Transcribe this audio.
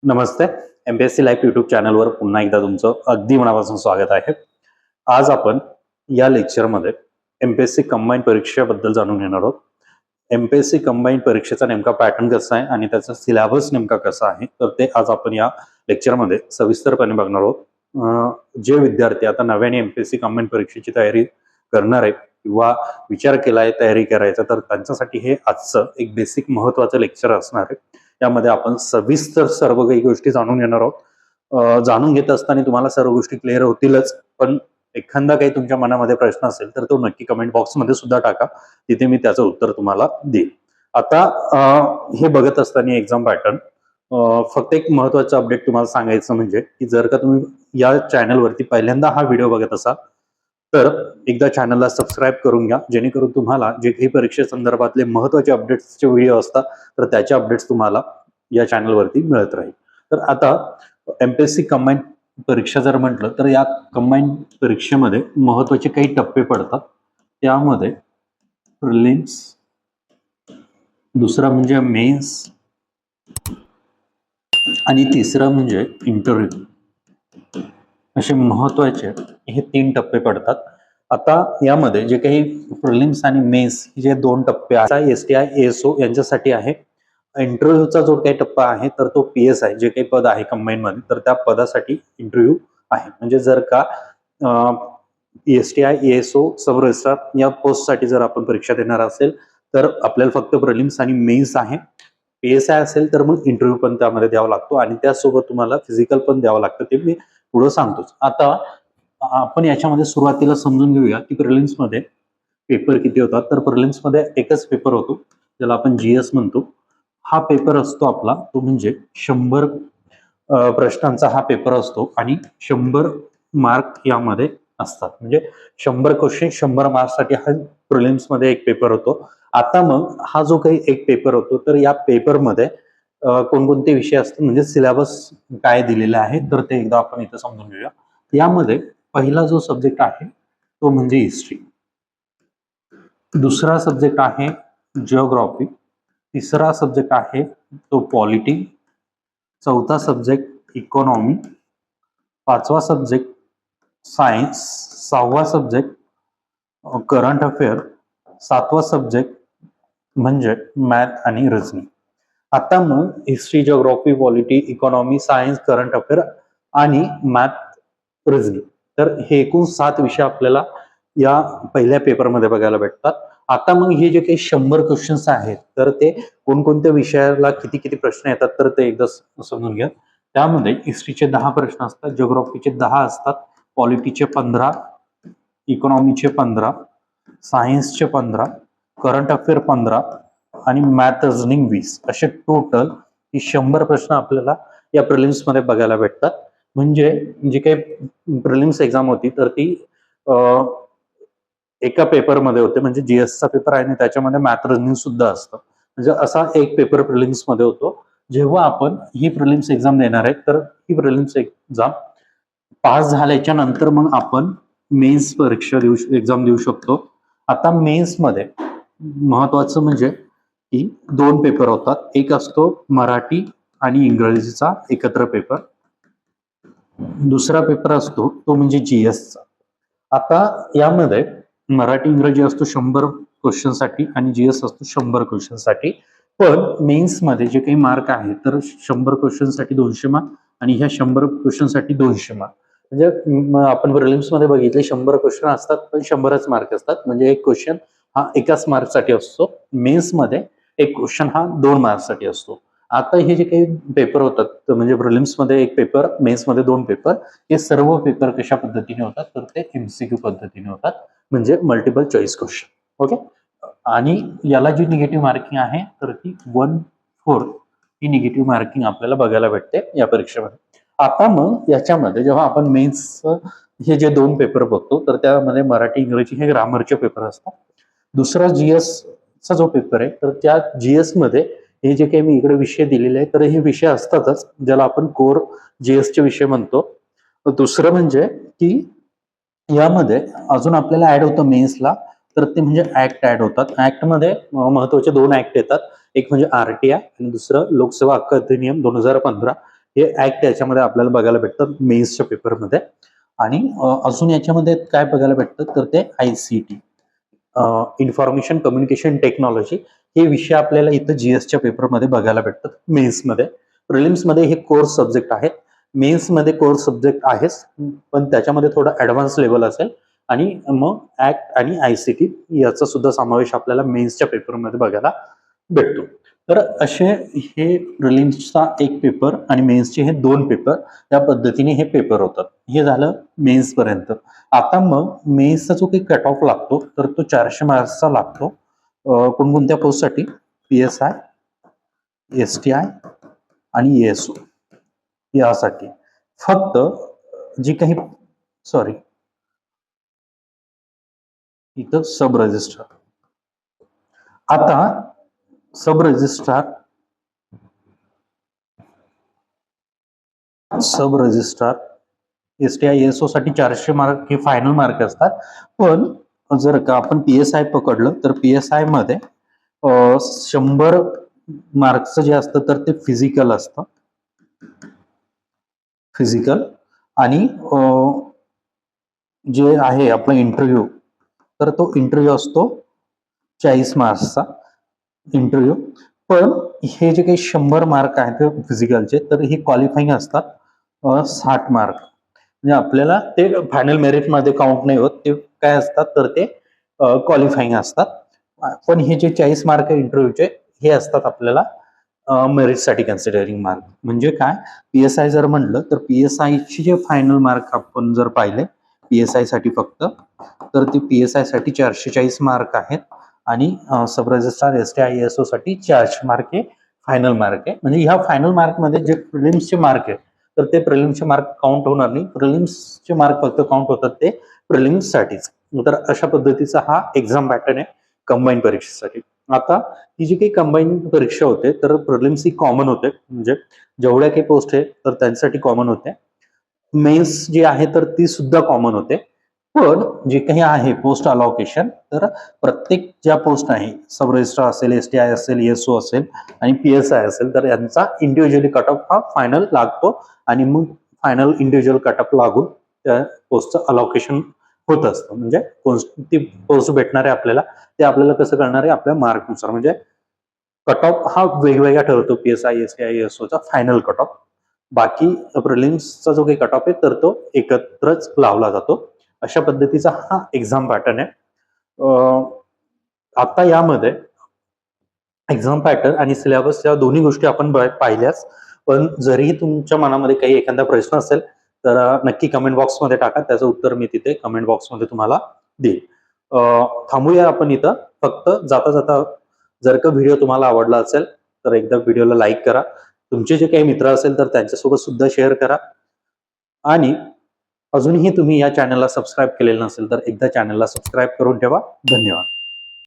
नमस्ते. MPSC live YouTube चॅनलवर पुन्हा एकदा तुमचं अगदी मनापासून स्वागत आहे. आज आपण या लेक्चरमध्ये एमपीएससी कंबाईंड परीक्षेबद्दल जाणून घेणार आहोत. एमपीएससी कंबाईंड परीक्षेचा नेमका पॅटर्न कसा आहे आणि त्याचा सिलेबस नेमका कसा आहे, तर ते आज आपण या लेक्चरमध्ये सविस्तरपणे बघणार आहोत. जे विद्यार्थी आता नव्याने एमपीएससी कंबाईंड परीक्षेची तयारी करणार आहेत किंवा विचार केलाय तयारी करायचा, तर त्यांच्यासाठी हे आजचं एक बेसिक महत्वाचं लेक्चर असणार आहे. यामध्ये आपण सविस्तर सर्व काही गोष्टी जाणून घेणार आहोत. जाणून घेत असताना तुम्हाला सर्व गोष्टी क्लिअर होतीलच, पण एखादा काही तुमच्या मनामध्ये प्रश्न असेल तर तो नक्की कमेंट बॉक्समध्ये सुद्धा टाका, तिथे मी त्याचं उत्तर तुम्हाला देईन. आता हे बघत असताना एक्झाम पॅटर्न, फक्त एक महत्वाचं अपडेट तुम्हाला सांगायचं म्हणजे की जर का तुम्ही या चॅनलवरती पहिल्यांदा हा व्हिडिओ बघत असाल तर एकदा चॅनलला सबस्क्राईब करून घ्या, जेणेकरून तुम्हाला जे काही परीक्षे संदर्भातले महत्वाचे अपडेट्सचे व्हिडिओ असतात तर त्याचे अपडेट्स तुम्हाला या चॅनलवरती मिळत राहील. तर आता एमपीएससी कंबाईंड परीक्षा जर म्हटलं तर या कंबाईंड परीक्षेमध्ये महत्वाचे काही टप्पे पडतात. त्यामध्ये प्रिलिम्स, दुसरा म्हणजे मेन्स आणि तिसरा म्हणजे इंटरव्ह्यू, असे महत्वाचे हे 3 टप्पे पडतात. आता यामध्ये जे काही प्रिलिम्स आणि मेन्स जे 2 टप्पे आहेत, एसटीआय एएसओ यांच्यासाठी आहे. इंटरव्ह्यूचा जो काही टप्पा आहे तर तो पीएस आहे, जे काही पद आहे कंबाईन मध्ये तर त्या पदासाठी इंटरव्ह्यू आहे. म्हणजे जर का एसटीआय एएसओ सब रजिस्ट्रार या पोस्टसाठी जर आपण परीक्षा देणार असेल तर आपल्याला फक्त प्रिलिम्स आणि मेन्स आहे. पीएसआय असेल तर मग इंटरव्ह्यू पण त्यामध्ये द्यावा लागतो आणि त्यासोबत तुम्हाला फिजिकल पण द्यावं लागतं, ते मी पुढे सांगतोच. आता आपण याच्यामध्ये सुरुवातीला समजून घेऊया की प्रिलिम्स मध्ये पेपर किती होतात. तर प्रिलिम्स मध्ये एकच पेपर होतो, ज्याला आपण जीएस म्हणतो. हा पेपर असतो आपला, तो म्हणजे 100 प्रश्नांचा हा पेपर असतो आणि 100 मार्क यामध्ये असतात. म्हणजे 100 क्वेश्चन 100 मार्क्ससाठी हा प्रिलिम्स मध्ये एक पेपर होतो. आता मग हा जो काही एक पेपर होतो तर या पेपरमध्ये कोणकोणते विषय असतात, म्हणजे सिलेबस काय दिलेला आहे तर ते एकदा आपण इथे समजून घेऊया. यामध्ये पहिला जो सब्जेक्ट आहे तो म्हणजे हिस्ट्री, दुसरा सब्जेक्ट आहे जिओग्राफी, तिसरा सब्जेक्ट आहे तो पॉलिटी, चौथा सब्जेक्ट इकॉनॉमी, पाचवा सब्जेक्ट सायन्स, सहावा सब्जेक्ट करंट अफेअर, सातवा सब्जेक्ट म्हणजे मॅथ आणि रिझनिंग. आता मग history, geography, polity, economy, science, current affair आणि मॅथ, रिझनिंग, तर हे एकूण 7 विषय आपल्याला या पहिल्या पेपरमध्ये बघायला भेटतात. आता मग हे जे काही 100 क्वेश्चन्स आहेत तर ते कोणकोणत्या विषयाला किती किती प्रश्न येतात तर ते एकदा समजून घ्या. त्यामध्ये हिस्ट्रीचे 10 प्रश्न असतात, जिओग्राफीचे 10 असतात, पॉलिटीचे 15, इकॉनॉमीचे 15, सायन्सचे 15, करंट अफेअर 15 आणि मॅथ रिझनिंग 20, असे टोटल ही 100 प्रश्न आपल्याला या प्रिलिम्स मध्ये बघायला भेटतात. म्हणजे जी काही प्रिलिम्स एक्झाम होती तर ती एका पेपरमध्ये होते, म्हणजे जीएसचा पेपर आहे आणि त्याच्यामध्ये मॅथ रिझनिंग सुद्धा असतं. म्हणजे असा एक पेपर प्रिलिम्स मध्ये होतो. जेव्हा आपण ही प्रिलिम्स एक्झाम देणार आहे तर ही प्रिलिम्स एक्झाम पास झाल्याच्या नंतर मग आपण मेन्स परीक्षा एक्झाम देऊ शकतो. आता मेन्स मध्ये महत्वाचं म्हणजे की 2 पेपर होतात. एक असतो मराठी आणि इंग्रजीचा एकत्र पेपर, दुसरा पेपर असतो तो म्हणजे जीएसचा. आता यामध्ये मराठी इंग्रजी असतो 100 क्वेश्चन साठी आणि जीएस असतो 100 क्वेश्चन साठी. पण मेन्स मध्ये जे काही मार्क आहे तर 100 क्वेश्चन साठी 200 मार्क आणि ह्या 100 क्वेश्चन साठी 200 मार्क. म्हणजे आपण प्रिलिम्स मध्ये बघितले 100 क्वेश्चन असतात पण 100च मार्क असतात, म्हणजे एक क्वेश्चन हा एकाच मार्क साठी असतो. मेन्स मध्ये एक क्वेश्चन हा 2 मार्क साठी असतो. आता हे जे काही पेपर होतात म्हणजे प्रिलिम्स मध्ये एक पेपर, मेन्स मध्ये 2 पेपर, हे सर्व पेपर कशा पद्धतीने होतात तर ते एमसीक्यू पद्धतीने होतात, म्हणजे मल्टिपल चॉईस क्वेश्चन. ओके. आणि याला जी निगेटिव्ह मार्किंग आहे तर ती 1/4 ही निगेटिव्ह मार्किंग आपल्याला बघायला भेटते या परीक्षेमध्ये. आता मग याच्यामध्ये जेव्हा आपण मेन्स हे जे 2 पेपर बघतो तर त्यामध्ये मराठी इंग्रजी हे ग्रामरचे पेपर असतात. दुसरा जीएस चा जो पेपर आहे तर त्या जीएस मध्ये हे जे काही मी इकडे विषय दिलेले आहेत तर हे विषय असतातच, ज्याला आपण कोर जीएस चे विषय म्हणतो. दुसरं म्हणजे की यामध्ये अजून आपल्याला ऍड होतं मेन्सला तर ते म्हणजे ऍक्ट ऍड होतात. ऍक्ट मध्ये महत्वाचे 2 ऍक्ट येतात, एक म्हणजे आरटीआय आणि दुसरं लोकसेवा हक्क अधिनियम 2015. हे ऍक्ट याच्यामध्ये आपल्याला बघायला भेटतात मेन्सच्या पेपरमध्ये. आणि अजून याच्यामध्ये काय बघायला भेटतं तर ते ICT, इन्फॉर्मेशन कम्युनिकेशन टेक्नॉलॉजी, हे विषय आपल्याला इथं GS च्या पेपरमध्ये बघायला भेटतात मेन्समध्ये. प्रिलिम्समध्ये हे कोर्स सब्जेक्ट आहेत, मेन्समध्ये कोर्स सब्जेक्ट आहेच, पण त्याच्यामध्ये थोडा ऍडव्हान्स लेवल असेल. आणि मग ऍक्ट आणि ICT याचा सुद्धा समावेश आपल्याला मेन्सच्या पेपरमध्ये बघायला भेटतो. तर असे हे प्रिलिम्सचा एक पेपर आणि मेन्सचे हे 2 पेपर, त्या पद्धतीने हे पेपर होतात. हे झालं मेन्स पर्यंत. आता मग मेन्सचा जो काही कट ऑफ लागतो तर तो 400 मार्क्सचा लागतो कोणकोणत्या पोस्टसाठी, PSI, STI आणि ASO यासाठी. फक्त जी काही सॉरी इथं सब रजिस्ट्रार, आता सब रजिस्ट्रार STI ASO साठी 400 मार्क हे फायनल मार्क असतात. पण जर का आपण PSI पकडलं तर PSI मध्ये 100 मार्क्सचं जे असतं तर ते फिजिकल असतं, फिजिकल. आणि जे आहे आपला इंटरव्ह्यू, तर तो इंटरव्ह्यू असतो 40 मार्क्सचा इंटरव्ह्यू. पण हे जे काही 100 मार्क आहेत फिजिकलचे तर हे क्वालिफाईंग असतात 60 मार्क. म्हणजे आपल्याला ते फायनल मेरिटमध्ये काउंट नाही होत, ते काय असतात तर ते क्वालिफाईंग असतात. पण हे जे 40 मार्क इंटरव्ह्यूचे हे असतात आपल्याला मेरिटसाठी कन्सिडरिंग मार्क. म्हणजे काय, PSI जर म्हणलं तर PSI चे जे फायनल मार्क आपण जर पाहिले PSI साठी फक्त, तर ते PSI साठी 440 मार्क आहेत. आणि सब रजिस्ट्रार STI ASO साठी 400 मार्क हे फायनल मार्क आहे. म्हणजे ह्या फायनल मार्क मध्ये जे प्रिलिम्सचे मार्क आहे तर ते प्रिलिम्सचे मार्क काउंट होणार नाही, प्रिलिम्सचे मार्क फक्त काउंट होतात ते प्रिलिम्स साठीच. तर अशा पद्धतीचा हा एक्झाम पॅटर्न आहे कंबाईन परीक्षेसाठी. आता ही जी काही कंबाईन परीक्षा होते तर प्रिलिम्स ही कॉमन होते, म्हणजे जेवढ्या काही पोस्ट आहे तर त्यांच्यासाठी कॉमन होते. मेन्स जी आहे तर ती सुद्धा कॉमन होते. पण जे काही आहे पोस्ट अलोकेशन, तर प्रत्येक ज्या पोस्ट आहे सब रजिस्ट्रार असेल, STI असेल, ASO असेल आणि PSI असेल, तर यांचा इंडिव्हिज्युअली कट ऑफ हा फायनल लागतो. आणि मग फायनल इंडिव्हिज्युअल कट ऑफ लागून त्या पोस्टचं अलोकेशन होत असतं. म्हणजे कोणती पोस्ट भेटणार आहे आपल्याला ते आपल्याला कसं कळणार आहे, आपल्या मार्कनुसार. म्हणजे कट ऑफ हा वेगवेगळा ठरतो PSI STI ASO चा फायनल कट ऑफ. बाकी प्रिलिम्सचा जो काही कट ऑफ आहे तर तो एकत्रच लावला जातो. अशा पद्धतीचा हा एक्झाम पॅटर्न आहे. आता यामध्ये एक्झाम पॅटर्न आणि सिलेबस या दोन्ही गोष्टी आपण पाहिल्याच. पण जरीही तुमच्या मनामध्ये काही एखादा प्रश्न असेल तर नक्की कमेंट बॉक्समध्ये टाका, त्याचं उत्तर मी तिथे कमेंट बॉक्समध्ये तुम्हाला देईल. थांबूया आपण इथं. फक्त जाता जाता जर का व्हिडिओ तुम्हाला आवडला असेल तर एकदा व्हिडिओला लाईक करा, तुमचे जे काही मित्र असेल तर त्यांच्यासोबत सुद्धा शेअर करा. आणि अजूनही तुम्ही या चॅनलला सबस्क्राईब केलेलं नसेल तर एकदा चॅनलला सबस्क्राईब करून ठेवा. धन्यवाद.